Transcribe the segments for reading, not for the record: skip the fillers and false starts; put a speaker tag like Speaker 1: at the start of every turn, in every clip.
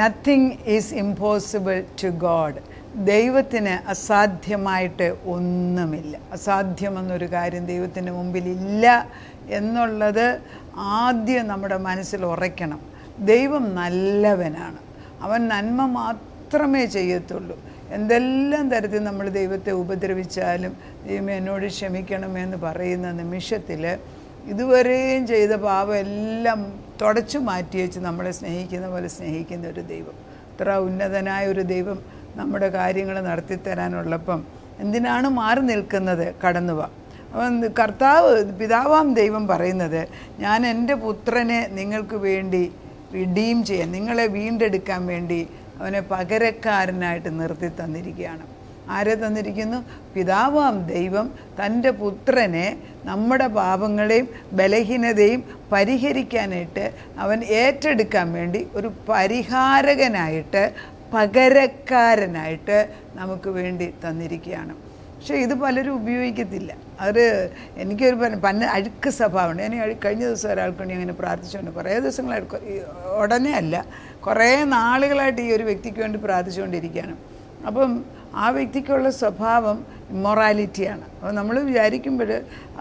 Speaker 1: Nothing is impossible to God. ദൈവത്തിന് അസാധ്യമായിട്ട് ഒന്നുമില്ല. അസാധ്യമെന്നൊരു കാര്യം ദൈവത്തിൻ്റെ മുമ്പിലില്ല എന്നുള്ളത് ആദ്യം നമ്മുടെ മനസ്സിൽ ഉറയ്ക്കണം. ദൈവം നല്ലവനാണ്. അവൻ നന്മ മാത്രമേ ചെയ്യത്തുള്ളൂ. എന്തെല്ലാം തരത്തിൽ നമ്മൾ ദൈവത്തെ ഉപദ്രവിച്ചാലും ദൈവം എന്നോട് ക്ഷമിക്കണമെന്ന് പറയുന്ന നിമിഷത്തിൽ ഇതുവരെയും ചെയ്ത പാപം എല്ലാം തുടച്ചു മാറ്റി വെച്ച് നമ്മളെ സ്നേഹിക്കുന്ന പോലെ സ്നേഹിക്കുന്ന ഒരു ദൈവം, ഇത്ര ഉന്നതനായ ഒരു ദൈവം നമ്മുടെ കാര്യങ്ങൾ നടത്തിത്തരാനുള്ളപ്പം എന്തിനാണ് മാറി നിൽക്കുന്നത്? കടന്നു വാ. അപ്പം കർത്താവ് പിതാവാം ദൈവം പറയുന്നത്, ഞാൻ എൻ്റെ പുത്രനെ നിങ്ങൾക്ക് വേണ്ടി റിഡീം ചെയ്യാൻ, നിങ്ങളെ വീണ്ടെടുക്കാൻ വേണ്ടി അവനെ പകരക്കാരനായിട്ട് നിർത്തി തന്നിരിക്കുകയാണ്. ആരെ തന്നിരിക്കുന്നു? പിതാവാം ദൈവം തൻ്റെ പുത്രനെ നമ്മുടെ പാപങ്ങളെയും ബലഹീനതയും പരിഹരിക്കാനായിട്ട് അവൻ ഏറ്റെടുക്കാൻ വേണ്ടി ഒരു പരിഹാരകനായിട്ട്, പകരക്കാരനായിട്ട് നമുക്ക് വേണ്ടി തന്നിരിക്കുകയാണ്. പക്ഷേ ഇത് പലരും ഉപയോഗിക്കത്തില്ല. അത് എനിക്കൊരു അഴുക്ക് സ്വഭാവമുണ്ട്. ഞാൻ കഴിഞ്ഞ ദിവസം ഒരാൾക്ക് വേണ്ടി അങ്ങനെ പ്രാർത്ഥിച്ചുകൊണ്ട്, കുറേ ദിവസങ്ങളായിട്ട്, ഉടനെ അല്ല, കുറേ നാളുകളായിട്ട് ഈ ഒരു വ്യക്തിക്ക് വേണ്ടി പ്രാർത്ഥിച്ചുകൊണ്ടിരിക്കുകയാണ്. അപ്പം ആ വ്യക്തിക്കുള്ള സ്വഭാവം ഇമ്മൊറാലിറ്റിയാണ്. അപ്പോൾ നമ്മൾ വിചാരിക്കുമ്പോൾ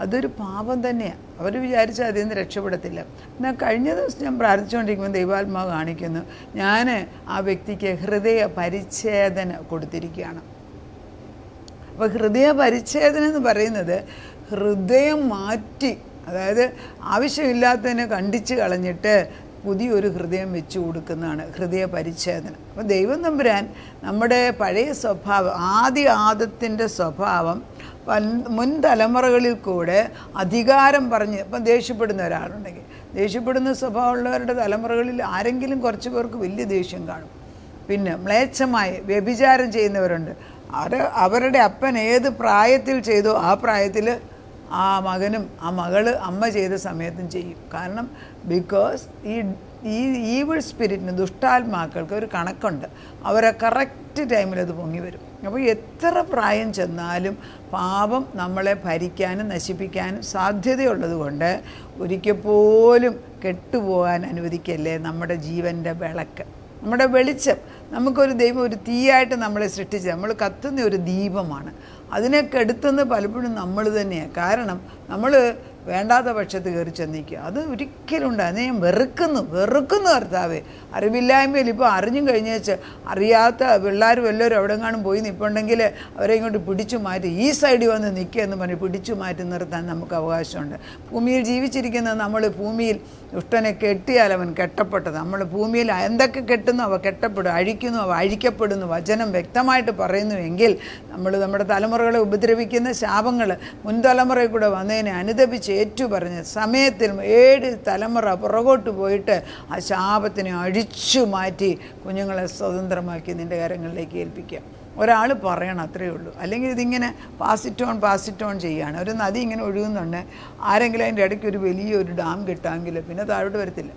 Speaker 1: അതൊരു പാപം തന്നെയാണ്. അവർ വിചാരിച്ചാൽ അതിൽ നിന്ന് രക്ഷപ്പെടത്തില്ല. എന്നാൽ കഴിഞ്ഞ ദിവസം ഞാൻ പ്രാർത്ഥിച്ചുകൊണ്ടിരിക്കുമ്പോൾ ദൈവാത്മാവ് കാണിക്കുന്നു, ഞാൻ ആ വ്യക്തിക്ക് ഹൃദയ പരിച്ഛേദന കൊടുത്തിരിക്കുകയാണ്. അപ്പോൾ ഹൃദയ പരിച്ഛേദന എന്ന് പറയുന്നത് ഹൃദയം മാറ്റി, അതായത് ആവശ്യമില്ലാത്തതിനെ കണ്ടിച്ച് കളഞ്ഞിട്ട് പുതിയൊരു ഹൃദയം വെച്ച് കൊടുക്കുന്നതാണ് ഹൃദയ പരിച്ഛേദന. അപ്പോൾ ദൈവം തമ്പുരാൻ നമ്മുടെ പഴയ സ്വഭാവം, ആദത്തിൻ്റെ സ്വഭാവം മുൻ തലമുറകളിൽ കൂടെ അധികാരം പറഞ്ഞ്, ഇപ്പം ദേഷ്യപ്പെടുന്ന ഒരാളുണ്ടെങ്കിൽ, ദേഷ്യപ്പെടുന്ന സ്വഭാവമുള്ളവരുടെ തലമുറകളിൽ ആരെങ്കിലും കുറച്ച് പേർക്ക് വലിയ ദേഷ്യം കാണും. പിന്നെ മ്ലേച്ഛമായി വ്യഭിചാരം ചെയ്യുന്നവരുണ്ട്. അവരുടെ അപ്പൻ ഏത് പ്രായത്തിൽ ചെയ്തോ ആ പ്രായത്തിൽ ആ മകനും ആ മകള് അമ്മ ചെയ്ത സമയത്തും ചെയ്യും. കാരണം ബിക്കോസ് ഈ ഈവിൾ സ്പിരിറ്റിന്, ദുഷ്ടാത്മാക്കൾക്ക് ഒരു കണക്കുണ്ട്. അവരെ കറക്റ്റ് ടൈമിൽ അത് പൊങ്ങി വരും. അപ്പോൾ എത്ര പ്രായം ചെന്നാലും പാപം നമ്മളെ ഭരിക്കാനും നശിപ്പിക്കാനും സാധ്യതയുള്ളത് കൊണ്ട് ഒരിക്കൽ പോലും കെട്ടുപോകാൻ അനുവദിക്കല്ലേ നമ്മുടെ ജീവൻ്റെ വിളക്ക്, നമ്മുടെ വെളിച്ചം. നമുക്കൊരു ദൈവം ഒരു തീയായിട്ട് നമ്മളെ സൃഷ്ടിച്ചത്, നമ്മൾ കത്തുന്ന ഒരു ദീപമാണ്. അതിനെ കെടുത്തുന്നത് പലപ്പോഴും നമ്മൾ തന്നെയാണ്. കാരണം നമ്മൾ വേണ്ടാത്ത പക്ഷത്ത് കയറി ചെന്നിക്കുക. അത് ഒരിക്കലും ഉണ്ട്. അതിനെ ഞാൻ വെറുക്കുന്നു കർത്താവേ. അറിവില്ലായ്മയിൽ ഇപ്പോൾ അറിഞ്ഞും കഴിഞ്ഞേച്ച് അറിയാത്ത പിള്ളേരും എല്ലാവരും അവിടെ എങ്ങാനും പോയി നിൽപ്പുണ്ടെങ്കിൽ അവരെ ഇങ്ങോട്ട് പിടിച്ചു മാറ്റി ഈ സൈഡിൽ വന്ന് നിൽക്കുക എന്ന് പറഞ്ഞ് പിടിച്ചു മാറ്റി നിർത്താൻ നമുക്ക് അവകാശമുണ്ട്. ഭൂമിയിൽ ജീവിച്ചിരിക്കുന്ന നമ്മൾ ഭൂമിയിൽ ദുഷ്ടനെ കെട്ടിയാൽ അവൻ കെട്ടപ്പെട്ടത്. നമ്മൾ ഭൂമിയിൽ എന്തൊക്കെ കെട്ടുന്നു അവ കെട്ടപ്പെടും, അഴിക്കുന്നു അവ അഴിക്കപ്പെടുന്നു. വചനം വ്യക്തമായിട്ട് പറയുന്നുവെങ്കിൽ നമ്മൾ നമ്മുടെ തലമുറകളെ ഉപദ്രവിക്കുന്ന ശാപങ്ങൾ മുൻതലമുറയിൽ കൂടെ വന്നതിനെ അനുദപിച്ച് ഏറ്റുപറഞ്ഞ് സമയത്തിൽ 7 തലമുറ പുറകോട്ട് പോയിട്ട് ആ ശാപത്തിനെ അഴിച്ചു മാറ്റി കുഞ്ഞുങ്ങളെ സ്വതന്ത്രമാക്കി നിൻ്റെ കരങ്ങളിലേക്ക് ഏൽപ്പിക്കുക. ഒരാൾ പറയണം, അത്രയേ ഉള്ളൂ. അല്ലെങ്കിൽ ഇതിങ്ങനെ പാസിറ്റോൺ ചെയ്യുകയാണ്. ഒരു നദി ഇങ്ങനെ ഒഴുകുന്നുണ്ട്, ആരെങ്കിലും അതിൻ്റെ ഇടയ്ക്ക് ഒരു വലിയൊരു ഡാം കിട്ടാമെങ്കിൽ പിന്നെ താഴോട്ട് വരത്തില്ല,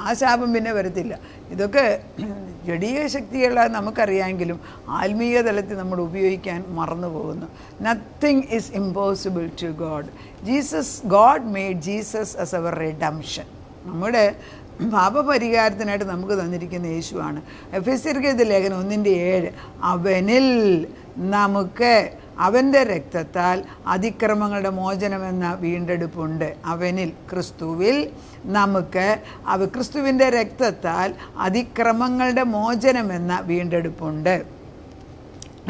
Speaker 1: ആ ശാപം പിന്നെ വരത്തില്ല. ഇതൊക്കെ ജഡീയ ശക്തികളാൽ നമുക്കറിയാമെങ്കിലും ആത്മീയ തലത്തിൽ നമ്മൾ ഉപയോഗിക്കാൻ മറന്നു പോകുന്നു. Nothing is impossible to God. God made Jesus as our redemption. നമ്മുടെ പാപപരിഹാരത്തിനായിട്ട് നമുക്ക് തന്നിരിക്കുന്ന യേശുവാണ്. എഫെസ്യർക്ക് ലേഖനം 1:7, അവനിൽ നമുക്ക് അവൻ്റെ രക്തത്താൽ അതിക്രമങ്ങളുടെ മോചനമെന്ന വീണ്ടെടുപ്പുണ്ട്. അവനിൽ, ക്രിസ്തുവിൽ നമുക്ക് ക്രിസ്തുവിൻ്റെ രക്തത്താൽ അതിക്രമങ്ങളുടെ മോചനമെന്ന വീണ്ടെടുപ്പുണ്ട്.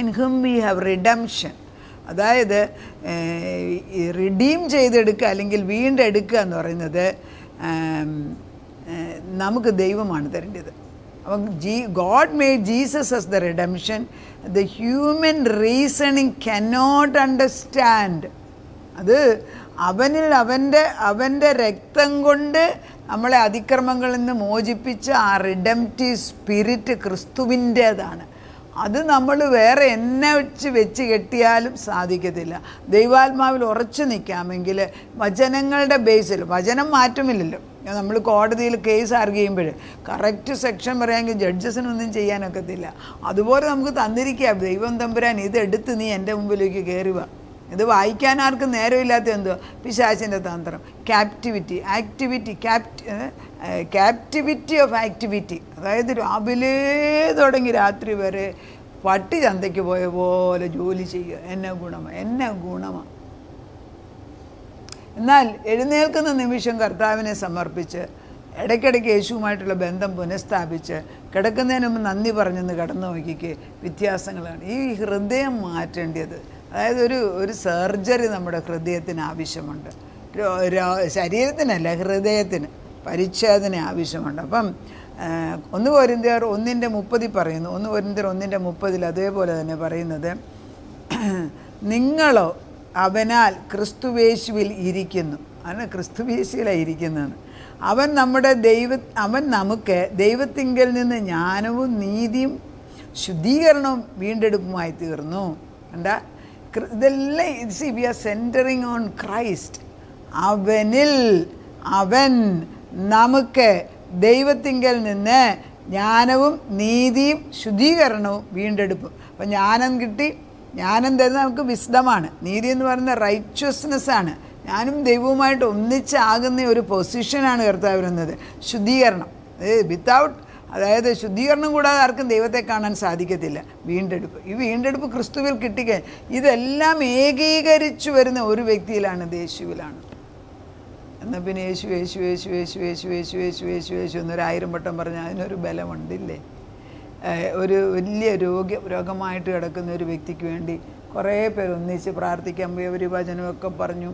Speaker 1: In whom we have redemption. അതായത് റിഡീം ചെയ്തെടുക്കുക അല്ലെങ്കിൽ വീണ്ടെടുക്കുക എന്ന് പറയുന്നത് നമുക്ക് ദൈവമാണ് തരേണ്ടത്. അപ്പം God made Jesus as the redemption. The human reasoning cannot understand. അത് അവനിൽ അവൻ്റെ രക്തം കൊണ്ട് നമ്മളെ അതിക്രമങ്ങളിൽ നിന്ന് മോചിപ്പിച്ച ആ റിഡംറ്റീവ് സ്പിരിറ്റ് ക്രിസ്തുവിൻ്റേതാണ്. അത് നമ്മൾ വേറെ എന്നെ വെച്ച് കെട്ടിയാലും സാധിക്കത്തില്ല. ദൈവാത്മാവിൽ ഉറച്ചു നിൽക്കാമെങ്കിൽ വചനങ്ങളുടെ ബേസിൽ, വചനം മാറ്റമില്ലല്ലോ. നമ്മൾ കോടതിയിൽ കേസ് ആർഗ്യ ചെയ്യുമ്പോൾ കറക്റ്റ് സെക്ഷൻ പറയാമെങ്കിൽ ജഡ്ജസിനൊന്നും ചെയ്യാനൊക്കത്തില്ല. അതുപോലെ നമുക്ക് തന്നിരിക്കുക, ദൈവം തമ്പുരാൻ ഇതെടുത്ത് നീ എൻ്റെ മുമ്പിലേക്ക് കയറി വാ, ഇത് വായിക്കാൻ ആർക്കും നേരമില്ലാത്ത എന്തുവാ? പിശാചിൻ്റെ തന്ത്രം. Captivity of activity. അതായത് രാവിലെ തുടങ്ങി രാത്രി വരെ പട്ടി ചന്തയ്ക്ക് പോയ പോലെ ജോലി ചെയ്യുക. എന്നെ ഗുണമാണ്. എന്നാൽ എഴുന്നേൽക്കുന്ന നിമിഷം കർത്താവിനെ സമർപ്പിച്ച് ഇടയ്ക്കിടയ്ക്ക് യേശുവുമായിട്ടുള്ള ബന്ധം പുനഃസ്ഥാപിച്ച് കിടക്കുന്നതിന് മുമ്പ് നന്ദി പറഞ്ഞെന്ന് കടന്നു നോക്കിക്ക് വ്യത്യാസങ്ങളാണ്. ഈ ഹൃദയം മാറ്റേണ്ടത്, അതായത് ഒരു സർജറി നമ്മുടെ ഹൃദയത്തിന് ആവശ്യമുണ്ട്. ശരീരത്തിനല്ല, ഹൃദയത്തിന് പരിച്ഛേദന ആവശ്യമുണ്ട്. അപ്പം 1 കൊരിന്ത്യർ 1:30 പറയുന്നു. 1 കൊരിന്ത്യർ 1:30 അതേപോലെ തന്നെ പറയുന്നത്, നിങ്ങളോ അവനാൽ ക്രിസ്തുവേശുവിൽ ഇരിക്കുന്നു. അങ്ങനെ ക്രിസ്തുവേശുവിലാണ് ഇരിക്കുന്നതെന്ന്. അവൻ നമുക്ക് ദൈവത്തിങ്കൽ നിന്ന് ജ്ഞാനവും നീതിയും ശുദ്ധീകരണവും വീണ്ടെടുപ്പുമായി തീർന്നു. എന്താ ഇതെല്ലാം? We are centering on Christ. അവൻ നമുക്ക് ദൈവത്തിങ്കൽ നിന്ന് ജ്ഞാനവും നീതിയും ശുദ്ധീകരണവും വീണ്ടെടുപ്പും. അപ്പം ജ്ഞാനം കിട്ടി. ജ്ഞാനം തരുന്നത് നമുക്ക് വിസ്ഡമാണ്. നീതി എന്ന് പറയുന്നത് റൈറ്റ്വസ്നെസ്സാണ്. ഞാനും ദൈവവുമായിട്ട് ഒന്നിച്ചാകുന്ന ഒരു പൊസിഷനാണ് കർത്താവ് വരുന്നത്. ശുദ്ധീകരണം, അതായത് ശുദ്ധീകരണം കൂടാതെ ആർക്കും ദൈവത്തെ കാണാൻ സാധിക്കത്തില്ല. വീണ്ടെടുപ്പ്, ഈ വീണ്ടെടുപ്പ് ക്രിസ്തുവിൽ കിട്ടിക്കഴിഞ്ഞാൽ ഇതെല്ലാം ഏകീകരിച്ചു വരുന്ന ഒരു വ്യക്തിയിലാണ്, യേശുവിലാണ്. എന്നാൽ പിന്നെ യേശു യേശു യേശു യേശു യേശു യേശു യേശു യേശു യേശു എന്നൊരു 1000 വട്ടം പറഞ്ഞാൽ അതിനൊരു ബലമുണ്ടില്ലേ? ഒരു വലിയ രോഗമായിട്ട് കിടക്കുന്ന ഒരു വ്യക്തിക്ക് വേണ്ടി കുറേ പേർ ഒന്നിച്ച് പ്രാർത്ഥിക്കാൻ പോയി. അവർ വചനമൊക്കെ പറഞ്ഞു,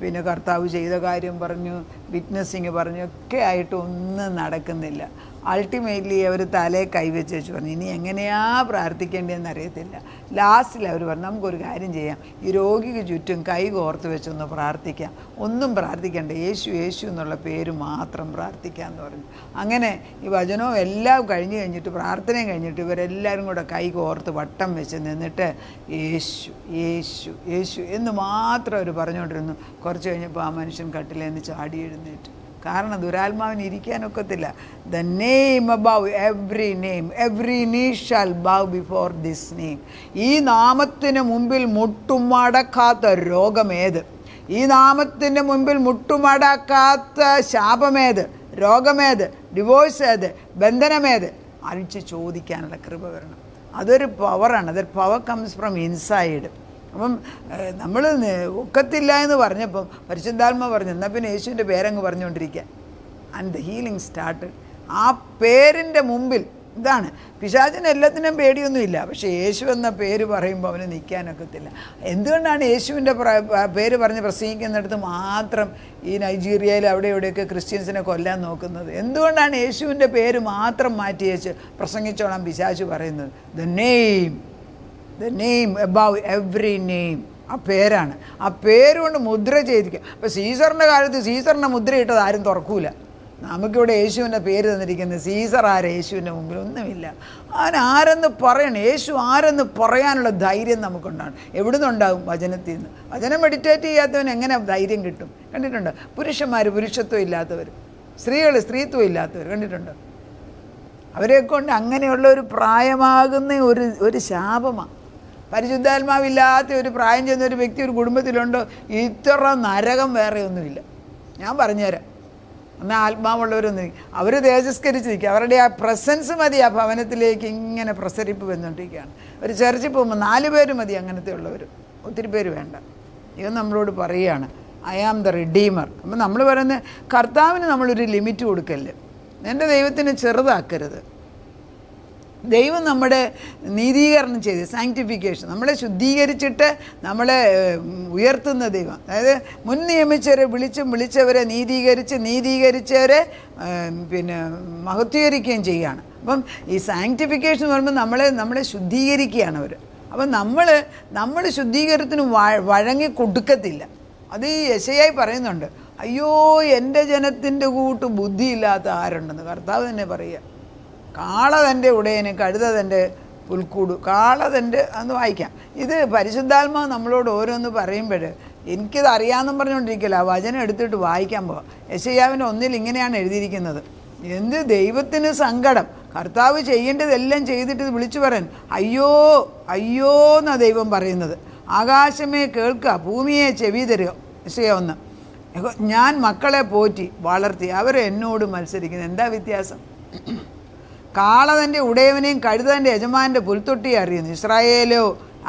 Speaker 1: പിന്നെ കർത്താവ് ചെയ്ത കാര്യം പറഞ്ഞു, വിറ്റ്നസ്സിങ് പറഞ്ഞു, ഒക്കെ ആയിട്ട് ഒന്നും നടക്കുന്നില്ല. അൾട്ടിമേറ്റ്ലി അവർ തലയെ കൈവച്ച് വെച്ച് പറഞ്ഞു, ഇനി എങ്ങനെയാ പ്രാർത്ഥിക്കേണ്ടതെന്ന് അറിയത്തില്ല. ലാസ്റ്റിൽ അവർ പറഞ്ഞു, നമുക്കൊരു കാര്യം ചെയ്യാം, ഈ രോഗിക്ക് ചുറ്റും കൈ കോർത്ത് വെച്ചൊന്ന് പ്രാർത്ഥിക്കാം. ഒന്നും പ്രാർത്ഥിക്കേണ്ട, യേശു യേശു എന്നുള്ള പേര് മാത്രം പ്രാർത്ഥിക്കാമെന്ന് പറഞ്ഞു. അങ്ങനെ ഈ വചനവും എല്ലാം കഴിഞ്ഞ് കഴിഞ്ഞിട്ട്, പ്രാർത്ഥനയും കഴിഞ്ഞിട്ട് ഇവരെല്ലാവരും കൂടെ കൈ കോർത്ത് വട്ടം വെച്ച് നിന്നിട്ട് യേശു യേശു യേശു എന്ന് മാത്രം അവർ പറഞ്ഞുകൊണ്ടിരുന്നു. കുറച്ച് കഴിഞ്ഞപ്പോൾ ആ മനുഷ്യൻ കട്ടിലേന്ന് ചാടി എഴുന്നേറ്റ്. കാരണം ദുരാത്മാവിന് ഇരിക്കാനൊക്കത്തില്ല. The name above every name, every knee shall bow before this name. ഈ നാമത്തിന് മുമ്പിൽ മുട്ടുമടക്കാത്ത രോഗമേത്? ഈ നാമത്തിന് മുമ്പിൽ മുട്ടുമടക്കാത്ത ശാപമേത്? രോഗമേത്? ഡിവോഴ്സ് ഏത്? ബന്ധനമേത്? അഴിച്ച് ചോദിക്കാനുള്ള കൃപ വരണം. അതൊരു പവറാണ്. അതൊരു പവർ കംസ് ഫ്രം ഇൻസൈഡ്. അപ്പം നമ്മൾ ഒക്കത്തില്ല എന്ന് പറഞ്ഞപ്പം പരിശുദ്ധാത്മ പറഞ്ഞു, എന്നാൽ പിന്നെ യേശുവിൻ്റെ പേരങ്ങ് പറഞ്ഞുകൊണ്ടിരിക്കുക. And the healing started. ആ പേരിൻ്റെ മുമ്പിൽ ഇതാണ്. പിശാചിന് എല്ലാത്തിനും പേടിയൊന്നുമില്ല, പക്ഷേ യേശു എന്ന പേര് പറയുമ്പോൾ അവന് നിൽക്കാനൊക്കത്തില്ല. എന്തുകൊണ്ടാണ് യേശുവിൻ്റെ പേര് പറഞ്ഞ് പ്രസംഗിക്കുന്നിടത്ത് മാത്രം ഈ നൈജീരിയയിൽ അവിടെ ഇവിടെയൊക്കെ ക്രിസ്ത്യൻസിനെ കൊല്ലാൻ നോക്കുന്നത്? എന്തുകൊണ്ടാണ് യേശുവിൻ്റെ പേര് മാത്രം മാറ്റി വെച്ച് പ്രസംഗിച്ചോളാം പിശാച് പറയുന്നത്? The name above every name. ആ പേരാണ്. ആ പേരുകൊണ്ട് മുദ്ര ചെയ്തിരിക്കുക. അപ്പോൾ സീസറിൻ്റെ കാലത്ത് സീസറിൻ്റെ മുദ്ര ഇട്ടത് ആരും തുറക്കൂല. നമുക്കിവിടെ യേശുവിൻ്റെ പേര് തന്നിരിക്കുന്നത്. സീസർ ആരാ യേശുവിൻ്റെ മുമ്പിൽ? ഒന്നുമില്ല. അവൻ ആരെന്ന് പറയണം. യേശു ആരെന്ന് പറയാനുള്ള ധൈര്യം നമുക്കുണ്ടാകും. എവിടെ നിന്നുണ്ടാകും? വചനത്തിൽ നിന്ന്. വചനം മെഡിറ്റേറ്റ് ചെയ്യാത്തവൻ എങ്ങനെ ധൈര്യം കിട്ടും? കണ്ടിട്ടുണ്ട്? പുരുഷന്മാർ പുരുഷത്വം ഇല്ലാത്തവർ, സ്ത്രീകൾ സ്ത്രീത്വം ഇല്ലാത്തവർ കണ്ടിട്ടുണ്ട്? അവരെ കൊണ്ട് അങ്ങനെയുള്ള ഒരു പ്രായമാകുന്ന ഒരു ശാപമാണ്. പരിശുദ്ധാത്മാവില്ലാത്ത ഒരു പ്രായം ചെന്ന ഒരു വ്യക്തി ഒരു കുടുംബത്തിലുണ്ടോ? ഇത്ര നരകം വേറെ ഒന്നുമില്ല. ഞാൻ പറഞ്ഞുതരാം. എന്നാൽ ആത്മാവുള്ളവരൊന്നും അവർ തേജസ്കരിച്ച് നിൽക്കുക. അവരുടെ ആ പ്രസൻസ് മതി ആ ഭവനത്തിലേക്ക് ഇങ്ങനെ പ്രസരിപ്പ് വന്നുകൊണ്ടിരിക്കുകയാണ്. ഒരു ചർച്ചിൽ പോകുമ്പോൾ 4 പേര് മതി അങ്ങനത്തെ ഉള്ളവർ, ഒത്തിരി പേര് വേണ്ട. ഇവൻ നമ്മളോട് പറയുകയാണ്, ഐ ആം ദ റിഡീമർ. അപ്പം നമ്മൾ പറയുന്നത് കർത്താവിന് നമ്മളൊരു ലിമിറ്റ് കൊടുക്കല്ലേ. എൻ്റെ ദൈവത്തിനെ ചെറുതാക്കരുത്. ദൈവം നമ്മുടെ നീതീകരണം ചെയ്ത്, സാങ്ക്ടിഫിക്കേഷൻ, നമ്മളെ ശുദ്ധീകരിച്ചിട്ട് നമ്മളെ ഉയർത്തുന്ന ദൈവം. അതായത് മുൻ നിയമിച്ചവരെ വിളിച്ചവരെ നീതീകരിച്ചവരെ പിന്നെ മഹത്വീകരിക്കുകയും ചെയ്യുകയാണ്. അപ്പം ഈ സാങ്ക്ടിഫിക്കേഷൻ എന്ന് പറയുമ്പോൾ നമ്മളെ ശുദ്ധീകരിക്കുകയാണ് അവർ. അപ്പം നമ്മൾ ശുദ്ധീകരണത്തിന് വഴങ്ങി കൊടുക്കത്തില്ല. അത് ഈ യെശയ്യായി പറയുന്നുണ്ട്, അയ്യോ എൻ്റെ ജനത്തിൻ്റെ കൂട്ട് ബുദ്ധിയില്ലാത്ത ആരുണ്ടെന്ന് കർത്താവ് തന്നെ പറയുക. കാള തൻ്റെ ഉടയന്, കഴുത തൻ്റെ പുൽക്കൂട്. കാള തൻ്റെ അന്ന് വായിക്കാം. ഇത് പരിശുദ്ധാത്മാവ് നമ്മളോട് ഓരോന്ന് പറയുമ്പോൾ എനിക്കിത് അറിയാമെന്നും പറഞ്ഞുകൊണ്ടിരിക്കില്ല. ആ വചനം എടുത്തിട്ട് വായിക്കാൻ പോവാം. യെശയ്യാവിൻ്റെ 1 ഇങ്ങനെയാണ് എഴുതിയിരിക്കുന്നത്. എന്ത് ദൈവത്തിന് സങ്കടം. കർത്താവ് ചെയ്യേണ്ടതെല്ലാം ചെയ്തിട്ട് ഇത് വിളിച്ചു പറയാൻ അയ്യോ അയ്യോ എന്നാണ് ദൈവം പറയുന്നത്. ആകാശമേ കേൾക്കുക, ഭൂമിയെ ചെവി തരിക. വിഷയം 1. ഞാൻ മക്കളെ പോറ്റി വളർത്തി, അവർ എന്നോട് മത്സരിക്കുന്നു. എന്താ വ്യത്യാസം? കാള തൻ്റെ ഉടയവനെയും കഴുത തൻ്റെ യജമാൻ്റെ പുൽത്തൊട്ടിയെ അറിയുന്നു, ഇസ്രായേലോ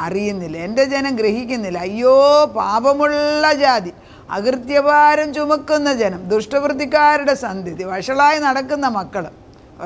Speaker 1: അറിയുന്നില്ല. എൻ്റെ ജനം ഗ്രഹിക്കുന്നില്ല. അയ്യോ പാപമുള്ള ജാതി, അകൃത്യഭാരം ചുമക്കുന്ന ജനം, ദുഷ്ടവൃത്തിക്കാരുടെ സന്തതി, വഷളായി നടക്കുന്ന മക്കൾ.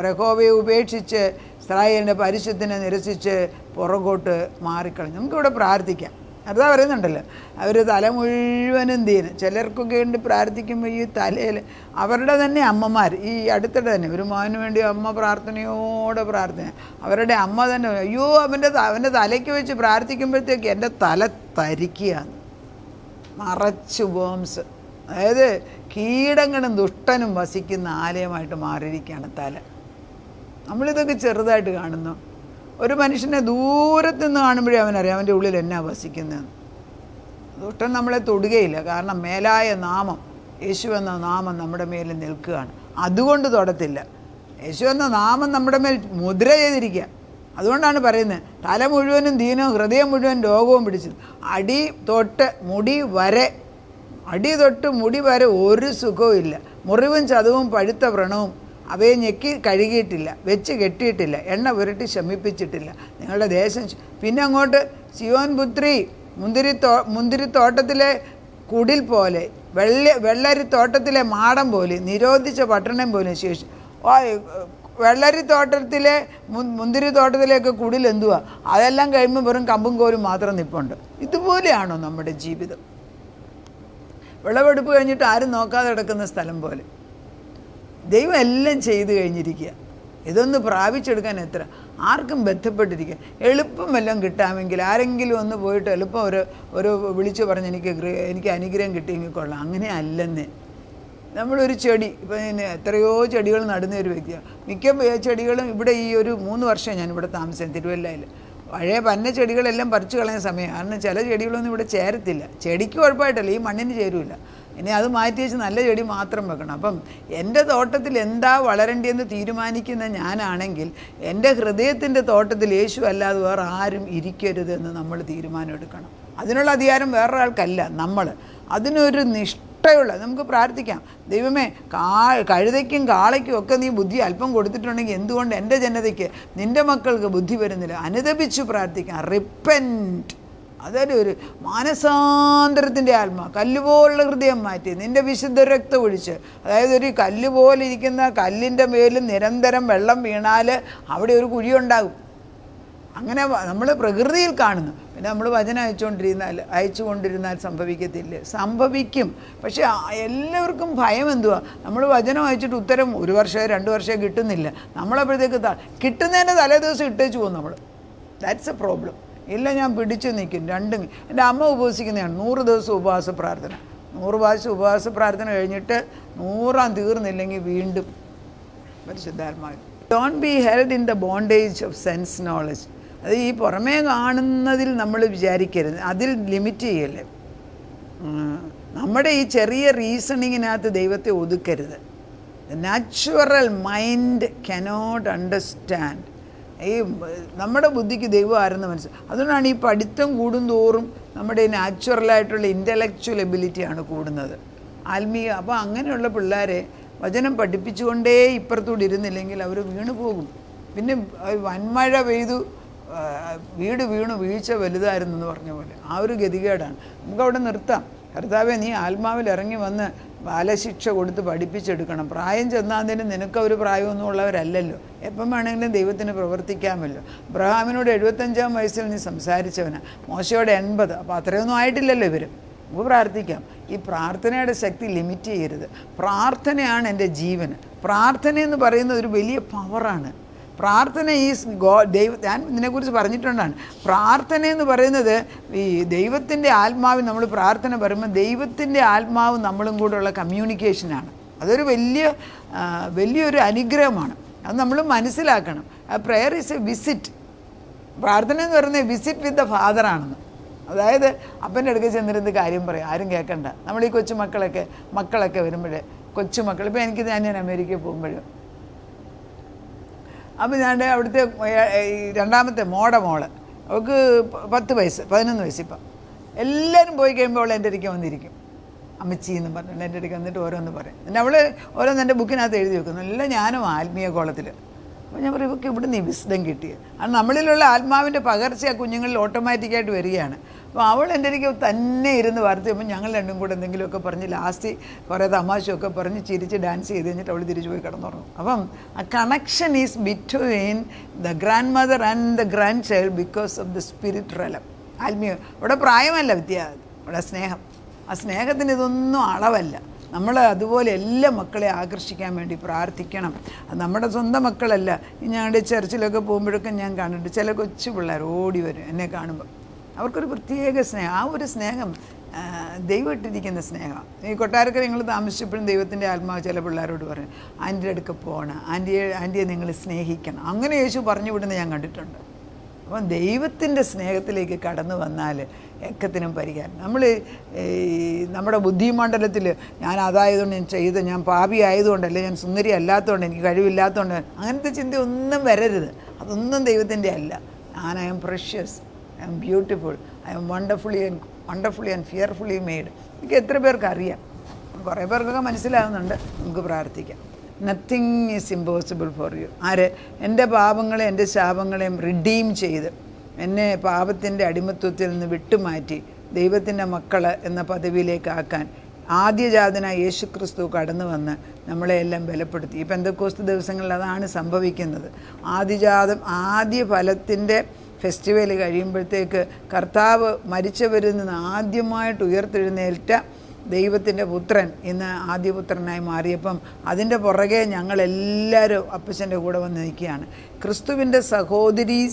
Speaker 1: യഹോവയെ ഉപേക്ഷിച്ച് ഇസ്രായേലിൻ്റെ പരിശുദ്ധനെ നിരസിച്ച് പുറകോട്ട് മാറിക്കളഞ്ഞു. നമുക്കിവിടെ പ്രാർത്ഥിക്കാം. അതാ പറയുന്നുണ്ടല്ലോ, അവർ തല മുഴുവനും ദീനം. ചിലർക്കൊക്കെ വേണ്ടി പ്രാർത്ഥിക്കുമ്പോൾ ഈ തലയിൽ അവരുടെ തന്നെ അമ്മമാർ, ഈ അടുത്തിടെ തന്നെ ഒരു മോന് വേണ്ടി അമ്മ പ്രാർത്ഥനയോടെ പ്രാർത്ഥന, അവരുടെ അമ്മ തന്നെ അയ്യോ അവൻ്റെ തലയ്ക്ക് വെച്ച് പ്രാർത്ഥിക്കുമ്പോഴത്തേക്ക് എൻ്റെ തല തരിക്കുകയാണ്, മറച്ചു ബോംസ്. അതായത് കീടങ്ങളും ദുഷ്ടനും വസിക്കുന്ന ആലയമായിട്ട് മാറിയിരിക്കുകയാണ് തല. നമ്മളിതൊക്കെ ചെറുതായിട്ട് കാണുന്നു. ഒരു മനുഷ്യനെ ദൂരത്തു നിന്ന് കാണുമ്പോഴേ അവനറിയാം അവൻ്റെ ഉള്ളിൽ എന്നാ വസിക്കുന്നതെന്ന്. ദുഷ്ടൻ നമ്മളെ തൊടുകയില്ല, കാരണം മേലായ നാമം, യേശു എന്ന നാമം നമ്മുടെ മേൽ നിൽക്കുകയാണ്. അതുകൊണ്ട് തൊടത്തില്ല. യേശു എന്ന നാമം നമ്മുടെ മേൽ മുദ്ര ചെയ്തിരിക്കുക. അതുകൊണ്ടാണ് പറയുന്നത് തല മുഴുവനും ദീനവും ഹൃദയം മുഴുവൻ രോഗവും പിടിച്ചത്. അടി തൊട്ട് മുടി വരെ ഒരു സുഖവും ഇല്ല. മുറിവും ചതവും പഴുത്ത വ്രണവും. അവയെ ഞെക്കി കഴുകിയിട്ടില്ല, വെച്ച് കെട്ടിയിട്ടില്ല, എണ്ണ പുരട്ടി ശമിപ്പിച്ചിട്ടില്ല. നിങ്ങളുടെ ദേശം പിന്നെ അങ്ങോട്ട് സിയോൻ പുത്രി മുന്തിരിത്തോട്ടത്തിലെ കുടിൽ പോലെ, വെള്ളരിത്തോട്ടത്തിലെ മാടം പോലെ, നിരോധിച്ച പട്ടണം പോലെ ശേഷി. വെള്ളരിത്തോട്ടത്തിലെ മുന്തിരിത്തോട്ടത്തിലേക്ക് കുടിൽ എന്തുവാ? അതെല്ലാം കഴിയുമ്പോൾ വെറും കമ്പും കോരും മാത്രം നിൽപ്പുണ്ട്. ഇതുപോലെയാണോ നമ്മുടെ ജീവിതം? വിളവെടുപ്പ് കഴിഞ്ഞിട്ട് ആരും നോക്കാതെ കിടക്കുന്ന സ്ഥലം പോലെ. ദൈവം എല്ലാം ചെയ്തു കഴിഞ്ഞിരിക്കുക. ഇതൊന്ന് പ്രാപിച്ചെടുക്കാൻ ആർക്കും ബന്ധപ്പെട്ടിരിക്കുക. എളുപ്പം വല്ലതും കിട്ടാമെങ്കിൽ ആരെങ്കിലും ഒന്ന് പോയിട്ട് എളുപ്പം ഒരു വിളിച്ചു പറഞ്ഞ് എനിക്ക് അനുഗ്രഹം കിട്ടിയെങ്കിൽ കൊള്ളാം. അങ്ങനെ അല്ലെന്ന്. നമ്മളൊരു ചെടി, ഇപ്പം എത്രയോ ചെടികൾ നടുന്ന ഒരു വ്യക്തിയാണ്. മിക്ക ചെടികളും ഇവിടെ ഈ ഒരു 3 വർഷം ഞാനിവിടെ താമസിച്ചത് തിരുവല്ലയിൽ. പഴയ പന്ന ചെടികളെല്ലാം പറിച്ചു കളയുന്ന സമയം. കാരണം ചില ചെടികളൊന്നും ഇവിടെ ചേരത്തില്ല. ചെടിക്ക് കുഴപ്പമായിട്ടല്ല, ഈ മണ്ണിന് ചേരുമില്ല. ഇനി അത് മാറ്റി വെച്ച് നല്ല ചെടി മാത്രം വെക്കണം. അപ്പം എൻ്റെ തോട്ടത്തിൽ എന്താ വളരേണ്ടതെന്ന് തീരുമാനിക്കുന്ന ഞാനാണെങ്കിൽ എൻ്റെ ഹൃദയത്തിൻ്റെ തോട്ടത്തിൽ യേശു അല്ലാതെ വേറെ ആരും ഇരിക്കരുതെന്ന് നമ്മൾ തീരുമാനം എടുക്കണം. അതിനുള്ള അധികാരം വേറൊരാൾക്കല്ല, നമ്മൾ. അതിനൊരു നിഷ്ഠയുള്ള നമുക്ക് പ്രാർത്ഥിക്കാം. ദൈവമേ, കഴുതയ്ക്കും കാളയ്ക്കും ഒക്കെ നീ ബുദ്ധി അല്പം കൊടുത്തിട്ടുണ്ടെങ്കിൽ എന്തുകൊണ്ട് എൻ്റെ ജനതയ്ക്ക്, നിൻ്റെ മക്കൾക്ക് ബുദ്ധി വരുന്നില്ല? അനുതപിച്ചു പ്രാർത്ഥിക്കാം. റിപ്പൻറ്റ്. അതൊരു മാനസാന്തരത്തിൻ്റെ ആത്മാ. കല്ലുപോലുള്ള ഹൃദയം മാറ്റി നിൻ്റെ വിശുദ്ധ രക്തം ഒഴിച്ച്, അതായത് ഒരു കല്ല് പോലെ ഇരിക്കുന്ന കല്ലിൻ്റെ മേലും നിരന്തരം വെള്ളം വീണാൽ അവിടെ ഒരു കുഴിയുണ്ടാകും. അങ്ങനെ നമ്മൾ പ്രകൃതിയിൽ കാണുന്നു. പിന്നെ നമ്മൾ വചനം അയച്ചുകൊണ്ടിരുന്നാൽ സംഭവിക്കത്തില്ലേ? സംഭവിക്കും. പക്ഷേ എല്ലാവർക്കും ഭയം എന്തുവാ? നമ്മൾ വചനം അയച്ചിട്ട് ഉത്തരം 1 വർഷമോ 2 വർഷമോ കിട്ടുന്നില്ല. നമ്മളപ്പോഴത്തേക്ക് കിട്ടുന്നതിൻ്റെ തലേ ദിവസം ഇട്ടേച്ചു പോകും നമ്മൾ. That's A problem. ഇല്ല, ഞാൻ പിടിച്ചു നിൽക്കും. രണ്ടും. എൻ്റെ അമ്മ ഉപവസിക്കുന്നതാണ് 100 ദിവസം ഉപവാസ പ്രാർത്ഥന. 100 പ്രാവശ്യം ഉപവാസ പ്രാർത്ഥന കഴിഞ്ഞിട്ട് 100 തീർന്നില്ലെങ്കിൽ വീണ്ടും പരിശുദ്ധാത്മാവ്. Don't be held in the bondage of sense knowledge. അത് ഈ പുറമേ കാണുന്നതിൽ നമ്മൾ വിചാരിക്കരുത്, അതിൽ ലിമിറ്റ് ചെയ്യല്ലേ. നമ്മുടെ ഈ ചെറിയ റീസണിങ്ങിനകത്ത് ദൈവത്തെ ഒതുക്കരുത്. The natural mind cannot understand. ഈ നമ്മുടെ ബുദ്ധിക്ക് ദൈവം ആരെന്ന് മനസ്സിലാവും. അതുകൊണ്ടാണ് ഈ പഠിത്തം കൂടുന്തോറും നമ്മുടെ നാച്ചുറലായിട്ടുള്ള ഇൻ്റലക്ച്വൽ എബിലിറ്റിയാണ് കൂടുന്നത്, ആത്മീയ. അപ്പോൾ അങ്ങനെയുള്ള പിള്ളേരെ വചനം പഠിപ്പിച്ചുകൊണ്ടേ ഇപ്പുറത്തൂടെ ഇരുന്നില്ലെങ്കിൽ അവർ വീണു പോകും. പിന്നെ വൻമഴ പെയ്തു വീട് വീണു വീഴ്ച വലുതായിരുന്നു എന്ന് പറഞ്ഞ പോലെ ആ ഒരു ഗതികേടാണ്. നമുക്കവിടെ നിർത്താം. കർത്താവേ, നീ ആത്മാവിൽ ഇറങ്ങി വന്ന് ബാലശിക്ഷ കൊടുത്ത് പഠിപ്പിച്ചെടുക്കണം. പ്രായം ചെന്നാന്നതിനും നിനക്കൊരു പ്രായമൊന്നും ഉള്ളവരല്ലല്ലോ. എപ്പം വേണമെങ്കിലും ദൈവത്തിന് പ്രവർത്തിക്കാമല്ലോ. അബ്രഹാമിനോട് 75-ാം വയസ്സിൽ നീ സംസാരിച്ചവനാ, മോശയോട് 80. അപ്പോൾ അത്രയൊന്നും ആയിട്ടില്ലല്ലോ ഇവർ. നമുക്ക് പ്രാർത്ഥിക്കാം. ഈ പ്രാർത്ഥനയുടെ ശക്തി ലിമിറ്റ് ചെയ്യരുത്. പ്രാർത്ഥനയാണ് എൻ്റെ ജീവൻ. പ്രാർത്ഥനയെന്ന് പറയുന്നത് ഒരു വലിയ പവറാണ്. പ്രാർത്ഥന ഈസ് ഞാൻ ഇതിനെക്കുറിച്ച് പറഞ്ഞിട്ടുണ്ടാണ്. പ്രാർത്ഥന എന്ന് പറയുന്നത് ഈ ദൈവത്തിൻ്റെ ആത്മാവിൽ നമ്മൾ പ്രാർത്ഥന പറയുമ്പോൾ ദൈവത്തിൻ്റെ ആത്മാവ് നമ്മളും കൂടെയുള്ള കമ്മ്യൂണിക്കേഷനാണ്. അതൊരു വലിയൊരു അനുഗ്രഹമാണ്. അത് നമ്മൾ മനസ്സിലാക്കണം. Prayer is A visit. പ്രാർത്ഥന എന്ന് പറയുന്നത് വിസിറ്റ് വിത്ത് ദ ഫാദറാണെന്ന്. അതായത് അപ്പൻ്റെ അടുക്കൽ ചെന്നിരുന്ന് കാര്യം പറയും, ആരും കേൾക്കണ്ട. നമ്മൾ ഈ മക്കളൊക്കെ വരുമ്പോൾ കൊച്ചുമക്കൾ, ഇപ്പോൾ ഞാൻ അമേരിക്കയിൽ പോകുമ്പോഴും അപ്പോൾ ഞാൻ അവിടുത്തെ 2ാമത്തെ മോള് അവൾക്ക് 10 വയസ്സ് 11 വയസ്സ്. ഇപ്പം എല്ലാവരും പോയി കഴിയുമ്പോൾ അവൾ എൻ്റെ അടുക്ക് വന്നിരിക്കും, അമ്മച്ചി എന്നും പറഞ്ഞിട്ട് എൻ്റെ അടുക്ക് വന്നിട്ട് ഓരോന്ന് പറയും. പിന്നെ അവൾ ഓരോന്ന് എൻ്റെ ബുക്കിനകത്ത് എഴുതി വെക്കുന്നു, എല്ലാം ഞാനും ആത്മീയ കോളത്തിൽ. അപ്പോൾ ഞാൻ പറയും, ഇവർക്ക് ഇവിടെ നിന്ന് വിസ്ഡം കിട്ടിയത്. അത് നമ്മളിലുള്ള ആത്മാവിൻ്റെ പകർച്ച ആ കുഞ്ഞുങ്ങളിൽ ഓട്ടോമാറ്റിക്കായിട്ട് വരികയാണ്. അപ്പോൾ അവൾ എൻ്റെ അടുക്ക് തന്നെ ഇരുന്ന് വാർത്തയപ്പോൾ ഞങ്ങൾ രണ്ടും കൂടെ എന്തെങ്കിലുമൊക്കെ പറഞ്ഞ് ലാസ്റ്റ് കുറേ തമാശയൊക്കെ പറഞ്ഞ് ചിരിച്ച് ഡാൻസ് ചെയ്ത് കഴിഞ്ഞിട്ട് അവൾ തിരിച്ചു പോയി കിടന്നുറങ്ങും. അപ്പം ആ connection is between the grand mother and the grand child because of the spirit realm. ആത്മീയ ഇവിടെ പ്രായമല്ല വ്യത്യാസം, ഇവിടെ സ്നേഹം. ആ സ്നേഹത്തിന് ഇതൊന്നും അളവല്ല. നമ്മൾ അതുപോലെ എല്ലാ മക്കളെ ആകർഷിക്കാൻ വേണ്ടി പ്രാർത്ഥിക്കണം. അത് നമ്മുടെ സ്വന്തം മക്കളല്ല. ഞങ്ങളുടെ ചർച്ചിലൊക്കെ പോകുമ്പോഴൊക്കെ ഞാൻ കണ്ടിട്ട് ചില കൊച്ചു പിള്ളേർ ഓടി വരും എന്നെ കാണുമ്പോൾ. അവർക്കൊരു പ്രത്യേക സ്നേഹം. ആ ഒരു സ്നേഹം ദൈവം ഇട്ടിരിക്കുന്ന സ്നേഹം. ഈ കൊട്ടാരക്കര നിങ്ങൾ താമസിച്ചപ്പോഴും ദൈവത്തിൻ്റെ ആത്മാവ് ചില പിള്ളേരോട് പറയും, ആൻറ്റിയുടെ അടുക്ക പോകണം, ആൻറ്റിയെ നിങ്ങൾ സ്നേഹിക്കണം. അങ്ങനെ യേശു പറഞ്ഞു വിടുന്ന ഞാൻ കണ്ടിട്ടുണ്ട്. അപ്പം ദൈവത്തിൻ്റെ സ്നേഹത്തിലേക്ക് കടന്നു വന്നാൽ എക്കത്തിനും പരിഹാരം. നമ്മൾ നമ്മുടെ ബുദ്ധിമണ്ഡലത്തിൽ ഞാൻ അതായതുകൊണ്ട് ഞാൻ ചെയ്ത്, ഞാൻ പാപി ആയതുകൊണ്ടല്ലേ, ഞാൻ സുന്ദരി അല്ലാത്തതുകൊണ്ട്, എനിക്ക് കഴിവില്ലാത്തതുകൊണ്ട്, അങ്ങനത്തെ ചിന്ത ഒന്നും വരരുത്. അതൊന്നും ദൈവത്തിൻ്റെ അല്ല. I am precious, I am beautiful, I am wonderfully and fearfully made. എനിക്ക് എത്ര പേർക്ക് അറിയാം, കുറേ പേർക്കൊക്കെ മനസ്സിലാകുന്നുണ്ട്. നമുക്ക് പ്രാർത്ഥിക്കാം. Nothing is impossible for you. ആര് എൻ്റെ പാപങ്ങളെ എൻ്റെ ശാപങ്ങളെയും റിഡീം ചെയ്ത് എന്നെ പാപത്തിൻ്റെ അടിമത്വത്തിൽ നിന്ന് വിട്ടുമാറ്റി ദൈവത്തിൻ്റെ മക്കൾ എന്ന പദവിയിലേക്ക് ആക്കാൻ ആദ്യജാതനായ യേശുക്രിസ്തു കടന്നു വന്ന് നമ്മളെയെല്ലാം ബലപ്പെടുത്തി. ഈ പെന്തക്കോസ്ത് ദിവസങ്ങളിൽ അതാണ് സംഭവിക്കുന്നത്. ആദ്യ ഫലത്തിൻ്റെ ഫെസ്റ്റിവൽ കഴിയുമ്പോഴത്തേക്ക് കർത്താവ് മരിച്ചവരിൽ നിന്ന് ആദ്യമായിട്ട് ഉയർത്തെഴുന്നേൽറ്റ ദൈവത്തിൻ്റെ പുത്രൻ ഇന്ന് ആദ്യപുത്രനായി മാറിയപ്പം അതിൻ്റെ പുറകെ ഞങ്ങളെല്ലാവരും അപ്പച്ചൻ്റെ കൂടെ വന്ന് നിൽക്കുകയാണ്. ക്രിസ്തുവിൻ്റെ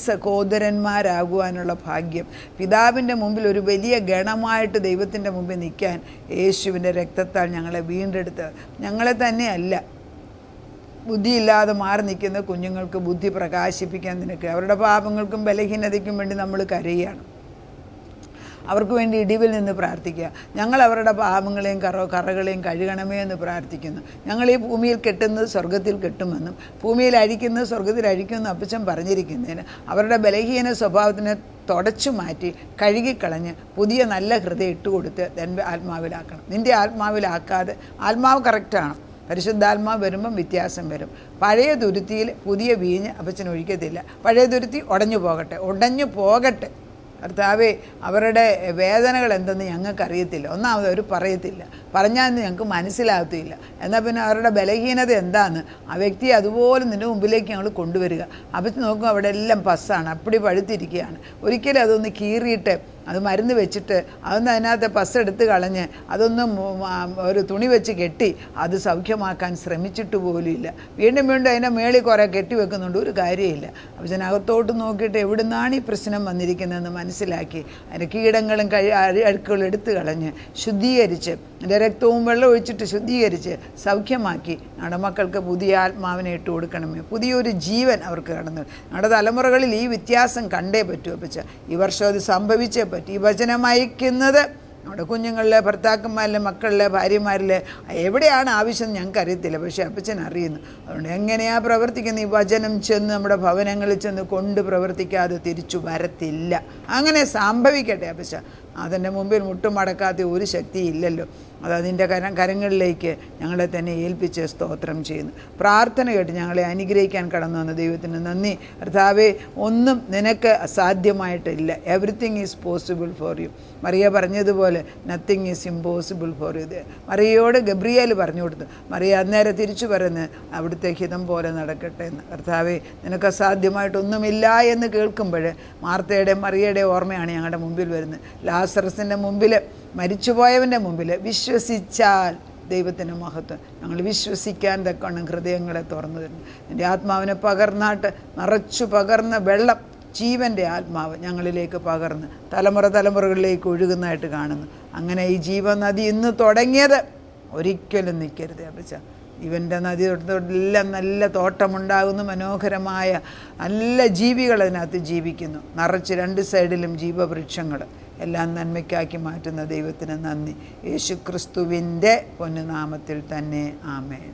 Speaker 1: സഹോദരന്മാരാകുവാനുള്ള ഭാഗ്യം, പിതാവിൻ്റെ മുമ്പിൽ ഒരു വലിയ ഗണമായിട്ട് ദൈവത്തിൻ്റെ മുമ്പിൽ നിൽക്കാൻ യേശുവിൻ്റെ രക്തത്താൽ ഞങ്ങളെ വീണ്ടെടുത്ത്, ഞങ്ങളെ തന്നെയല്ല, ബുദ്ധിയില്ലാതെ മാറി നിൽക്കുന്ന കുഞ്ഞുങ്ങൾക്ക് ബുദ്ധി പ്രകാശിപ്പിക്കാൻ നിനക്ക്, അവരുടെ പാപങ്ങൾക്കും ബലഹീനതയ്ക്കും വേണ്ടി നമ്മൾ കരയുകയാണ്. അവർക്ക് വേണ്ടി ഇടിവിൽ നിന്ന് പ്രാർത്ഥിക്കുക. ഞങ്ങൾ അവരുടെ പാപങ്ങളെയും കറകളെയും കഴുകണമേ എന്ന് പ്രാർത്ഥിക്കുന്നു. ഞങ്ങൾ ഈ ഭൂമിയിൽ കെട്ടുന്നത് സ്വർഗത്തിൽ കെട്ടുമെന്നും ഭൂമിയിൽ അഴിക്കുന്നത് സ്വർഗത്തിൽ അഴിക്കുമെന്നും അപ്പച്ചൻ പറഞ്ഞിരിക്കുന്നതിന് അവരുടെ ബലഹീന സ്വഭാവത്തിനെ തുടച്ചു മാറ്റി കഴുകിക്കളഞ്ഞ് പുതിയ നല്ല ഹൃദയം ഇട്ടുകൊടുത്ത് എൻ്റെ ആത്മാവിലാക്കണം. നിൻ്റെ ആത്മാവിലാക്കാതെ, ആത്മാവ് കറക്റ്റാണ്, പരിശുദ്ധാത്മാവ് വരുമ്പം വ്യത്യാസം വരും. പഴയ തുരുത്തിയിൽ പുതിയ വീഞ്ഞ് അപ്പച്ചൻ ഒഴിക്കത്തില്ല. പഴയ തുരുത്തി ഉടഞ്ഞു പോകട്ടെ. കർത്താവേ, അവരുടെ വേദനകൾ എന്തെന്ന് ഞങ്ങൾക്കറിയത്തില്ല. ഒന്നാമത് അവർ പറയത്തില്ല, പറഞ്ഞാൽ ഞങ്ങൾക്ക് മനസ്സിലാകത്തില്ല. എന്നാൽ പിന്നെ അവരുടെ ബലഹീനത എന്താണെന്ന് ആ വ്യക്തിയെ അതുപോലെ നിൻ്റെ മുമ്പിലേക്ക് ഞങ്ങൾ കൊണ്ടുവരിക. അപ്പം നോക്കും അവിടെ എല്ലാം പസ്സാണ്, അപ്പടി പഴുത്തിരിക്കുകയാണ്. ഒരിക്കലും അതൊന്ന് കീറിയിട്ട് അത് മരുന്ന് വെച്ചിട്ട് അതൊന്ന് അതിനകത്ത് പസ്സെടുത്ത് കളഞ്ഞ് അതൊന്നും ഒരു തുണി വെച്ച് കെട്ടി അത് സൗഖ്യമാക്കാൻ ശ്രമിച്ചിട്ട് പോലുമില്ല. വീണ്ടും അതിൻ്റെ മേളിൽ കുറേ കെട്ടി വെക്കുന്നുണ്ട്, ഒരു കാര്യമില്ല. അപ്പം അതിനകത്തോട്ട് നോക്കിയിട്ട് എവിടുന്നാണ് ഈ പ്രശ്നം വന്നിരിക്കുന്നതെന്ന് മനസ്സിലാക്കി അതിൻ്റെ കീടങ്ങളും അഴുക്കുകളും എടുത്ത് കളഞ്ഞ് ശുദ്ധീകരിച്ച് അതിൻ്റെ രക്തവും വെള്ളം ഒഴിച്ചിട്ട് ശുദ്ധീകരിച്ച് സൗഖ്യമാക്കി നമ്മുടെ മക്കൾക്ക് പുതിയ ആത്മാവിനെ ഇട്ട് കൊടുക്കണമേ. പുതിയൊരു ജീവൻ അവർക്ക് കടന്നു. നമ്മുടെ തലമുറകളിൽ ഈ വ്യത്യാസം കണ്ടേ പറ്റൂ. അപ്പച്ച ഈ വർഷം അത് സംഭവിച്ചേ പറ്റി. ഈ വചനം അയക്കുന്നത് നമ്മുടെ കുഞ്ഞുങ്ങളിലെ, ഭർത്താക്കന്മാരിലെ, മക്കളിലെ, ഭാര്യമാരിലെ എവിടെയാണ് ആവശ്യം ഞങ്ങൾക്കറിയത്തില്ല, പക്ഷേ അപ്പച്ചൻ അറിയുന്നു. അതുകൊണ്ട് എങ്ങനെയാണ് പ്രവർത്തിക്കുന്നത്? ഈ വചനം ചെന്ന് നമ്മുടെ ഭവനങ്ങളിൽ ചെന്ന് കൊണ്ട് പ്രവർത്തിക്കാതെ തിരിച്ചു വരത്തില്ല. അങ്ങനെ സംഭവിക്കട്ടെ അപ്പച്ച. അതിൻ്റെ മുമ്പിൽ മുട്ടുമടക്കാത്ത ഒരു ശക്തിയില്ലല്ലോ. അതതിൻ്റെ കരങ്ങളിലേക്ക് ഞങ്ങളെ തന്നെ ഏൽപ്പിച്ച് സ്തോത്രം ചെയ്യുന്നു. പ്രാർത്ഥന കേട്ട് ഞങ്ങളെ അനുഗ്രഹിക്കാൻ കടന്നു വന്ന ദൈവത്തിന് നന്ദി. കർത്താവേ, ഒന്നും നിനക്ക് അസാധ്യമായിട്ടില്ല. Everything is possible for you. Mariya പറഞ്ഞതുപോലെ nothing is impossible for you. മറിയയോട് ഗബ്രിയേൽ പറഞ്ഞു കൊടുത്തു. മറിയ അന്നേരം തിരിച്ചു പറയുന്നത് അവിടുത്തെ ഹിതം പോലെ നടക്കട്ടെ എന്ന്. കർത്താവേ, നിനക്ക് അസാധ്യമായിട്ടൊന്നുമില്ല എന്ന് കേൾക്കുമ്പോൾ മാർത്തയുടെയും മറിയയുടെയും ഓർമ്മയാണ് ഞങ്ങളുടെ മുമ്പിൽ വരുന്നത്. ലാസറസിൻ്റെ മുമ്പിൽ, മരിച്ചുപോയവൻ്റെ മുമ്പിൽ വിശ്വസിച്ചാൽ ദൈവത്തിൻ്റെ മഹത്വം. ഞങ്ങൾ വിശ്വസിക്കാൻ തക്കവണ്ണം ഹൃദയങ്ങളെ തുറന്നു തരുന്നു. എൻ്റെ ആത്മാവിനെ പകർന്നാട്ട് നിറച്ചു പകർന്ന വെള്ളം, ജീവൻ്റെ ആത്മാവ് ഞങ്ങളിലേക്ക് പകർന്ന് തലമുറകളിലേക്ക് ഒഴുകുന്നതായിട്ട് കാണുന്നു. അങ്ങനെ ഈ ജീവനദി ഇന്ന് തുടങ്ങിയത് ഒരിക്കലും നിൽക്കരുത് അപ്പച്ച. ഇവൻ്റെ നദി തൊട്ടെല്ലാം നല്ല തോട്ടമുണ്ടാകുന്നു, മനോഹരമായ നല്ല ജീവികൾ അതിനകത്ത് ജീവിക്കുന്നു. നിറച്ച് രണ്ട് സൈഡിലും ജീവവൃക്ഷങ്ങൾ. എല്ലാം നന്മയ്ക്കാക്കി മാറ്റുന്ന ദൈവത്തിന് നന്ദി. യേശുക്രിസ്തുവിൻ്റെ പൊന്നുനാമത്തിൽ തന്നെ ആമേൻ.